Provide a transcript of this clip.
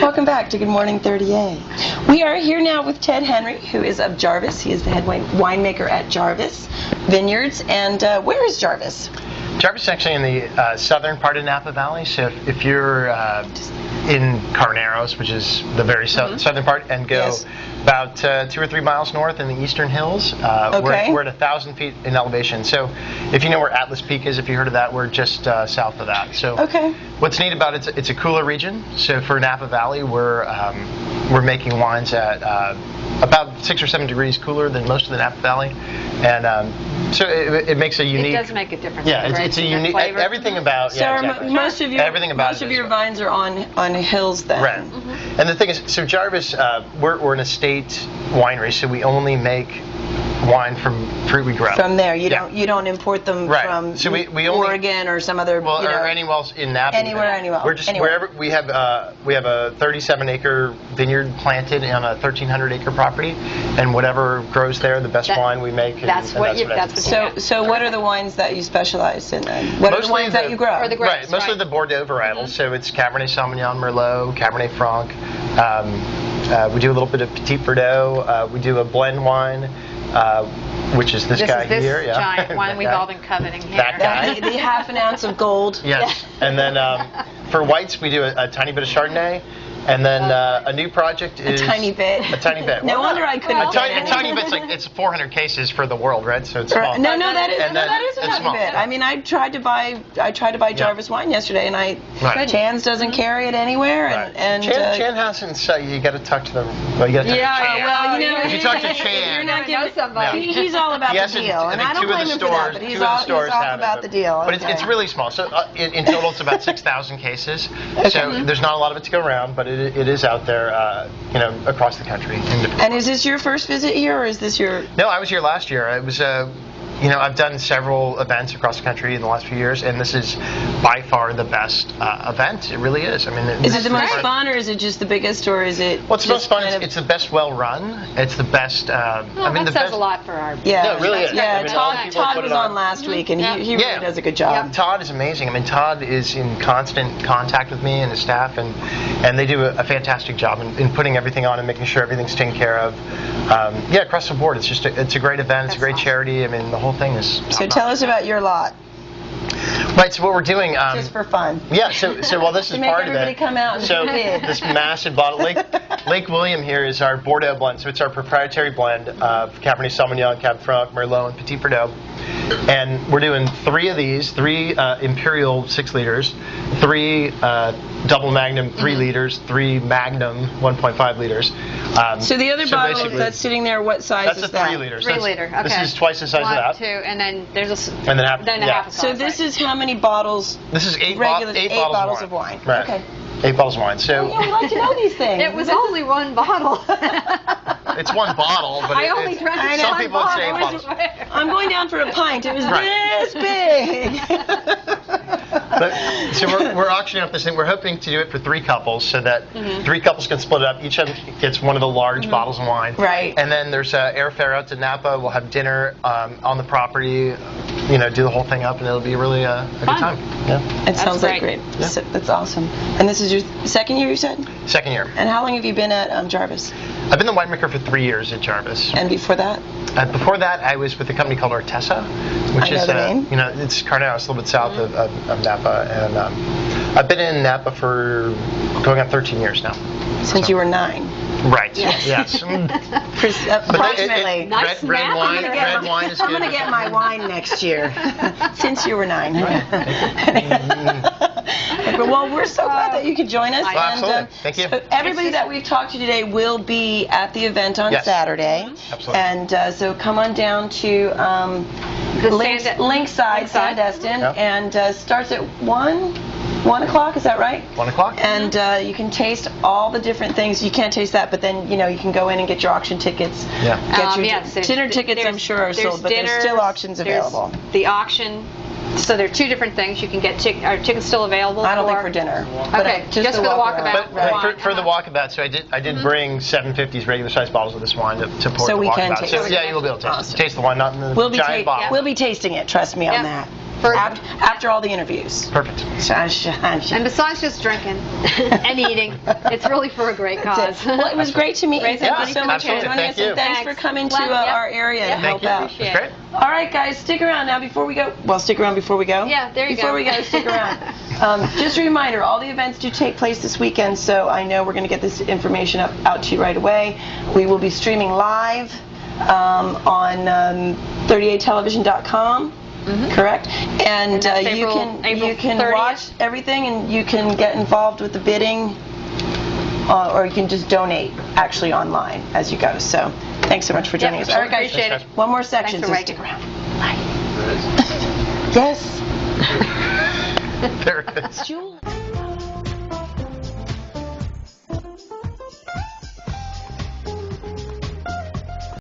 Welcome back to Good Morning 30A. We are here now with Ted Henry, who is of Jarvis. He is the head winemaker at Jarvis Vineyards. And where is Jarvis? Jarvis is actually in the southern part of Napa Valley. So if you're in Carneros, which is the very southern part, and go about 2 or 3 miles north in the eastern hills, we're at 1,000 feet in elevation. So if you know where Atlas Peak is, if you heard of that, we're just south of that. So what's neat about it, it's a cooler region. So for Napa Valley, we're making wines at about 6 or 7 degrees cooler than most of the Napa Valley, and so it makes a unique. It does make a difference. Yeah, it's a unique. Everything about. So most of your vines are on hills then. Right. And the thing is, so Jarvis, we're an estate winery, so we only make wine from fruit we grow. From there, you don't import them from so we only, Oregon or some other or anywhere else in Napa. Anywhere. We're just wherever we have a 37-acre vineyard planted on a 1,300-acre property, and whatever grows there, the best wine we make. So what are the wines that you specialize in then? What are the wines that you grow? Or the grapes, mostly the Bordeaux varietals. So it's Cabernet Sauvignon, Merlot, Cabernet Franc. We do a little bit of Petit Verdot. We do a blend wine. Which is this guy here. This giant one we've all been coveting here. That guy. The half an ounce of gold. Yes. And then for whites, we do a tiny bit of Chardonnay. And then a new project is... A tiny bit. A tiny bit. No wonder I couldn't... A tiny bit's like, it's 400 cases for the world, right? So it's small. No, that is a tiny bit. I mean, I tried to buy Jarvis wine yesterday, and Chan's doesn't carry it anywhere. And Chan hasn't, so you got to talk to them. Well, you got to talk to Chan. Well, you know... If you talk to Chan... You're not giving somebody. He's all about the deal, and I don't blame him for that, but he's all about the deal. But it's really small. So in total, it's about 6,000 cases. So there's not a lot of it to go around, but it is out there, across the country. And is this your first visit here, or is this your... No, I was here last year. It was, I've done several events across the country in the last few years, and this is by far the best event. It really is. I mean, is it the most fun, or is it just the biggest, or is it? Well, it's the most fun. It's the best well run. It's the best. That says a lot for our. Yeah, no, it really is. Yeah, Todd was on last week, and he really does a good job. Todd is amazing. I mean, Todd is in constant contact with me and his staff, and they do a fantastic job in putting everything on and making sure everything's taken care of. Across the board, it's a great event. It's a great charity. I mean, the whole thing is. So tell us about your lot. Right, so what we're doing... just for fun. Yeah, so this is part of it. Everybody come out and so this massive bottle... Lake William here is our Bordeaux blend, so it's our proprietary blend of Cabernet Sauvignon, Cab Franc, Merlot, and Petit Verdot. And we're doing 3 of these, 3 Imperial 6 liters, 3 Double Magnum 3 liters, 3 Magnum 1.5 liters. So the other bottle that's sitting there, what size is that? That's a 3 liter. 3 liter, okay. This is twice the size of that. 1, 2, and then there's a... And then half a size. So this is how many bottles? This is 8 bottles of wine. Right. Okay. 8 bottles of wine. So we like to know these things. It was only 1 bottle. It's 1 bottle, but I only drank some people would say 8 bottles. I'm going down for a pint. It was this big. So we're auctioning off this thing. We're hoping to do it for 3 couples, so that 3 couples can split it up. Each of them gets one of the large bottles of wine. Right. And then there's airfare out to Napa. We'll have dinner on the property. Do the whole thing up, and it'll be really a good time. Yeah. It sounds like great. Yeah. That's awesome. And this is your second year, you said? Second year. And how long have you been at Jarvis? I've been the winemaker for 3 years at Jarvis. And before that? Before that, I was with a company called Artesa, which is it's Carneros, a little bit south of Napa, and I've been in Napa for going on 13 years now. Since you were 9. Right. Yes. Approximately. Red wine is good. I'm going to get my wine next year. Since you were 9. Well, we're so glad that you could join us. Absolutely. Thank you. So everybody that we've talked to today will be at the event on Saturday. Absolutely. And so come on down to Linkside, Sandestin, and starts at 1 o'clock, is that right? 1 o'clock. And you can taste all the different things. You can't taste that, but then you can go in and get your auction tickets. Yeah. Get your dinner tickets. I'm sure are sold, but there's still auctions available. The auction. So there are 2 different things. You can get are tickets still available? I don't think for dinner. Okay, just for the walkabout. But for the walkabout, so I did bring 750s regular size bottles of this wine to pour so the we walkabout. can taste so it. Yeah, you'll be able to taste the wine, not in the giant bottle. We'll be tasting it. Trust me on that. after all the interviews. Perfect. And besides just drinking and eating, it's really for a great cause. Well, it was great to meet you. Great Thank to you so meet much you. for joining us, and thanks for coming to our area to help Thank you. out. It was great. All right, guys, stick around now before we go. Well, stick around before we go. Yeah, there you go. Before we go, stick around. Just a reminder, all the events do take place this weekend, so I know we're going to get this information out to you right away. We will be streaming live on 38television.com. Correct, and you can 30th. watch everything, and you can get involved with the bidding, or you can just donate actually online as you go. So, thanks so much for joining us. All right, guys, appreciate it. one more section. Thanks for So waiting. stick around. Bye. Yes. There it is. Julie.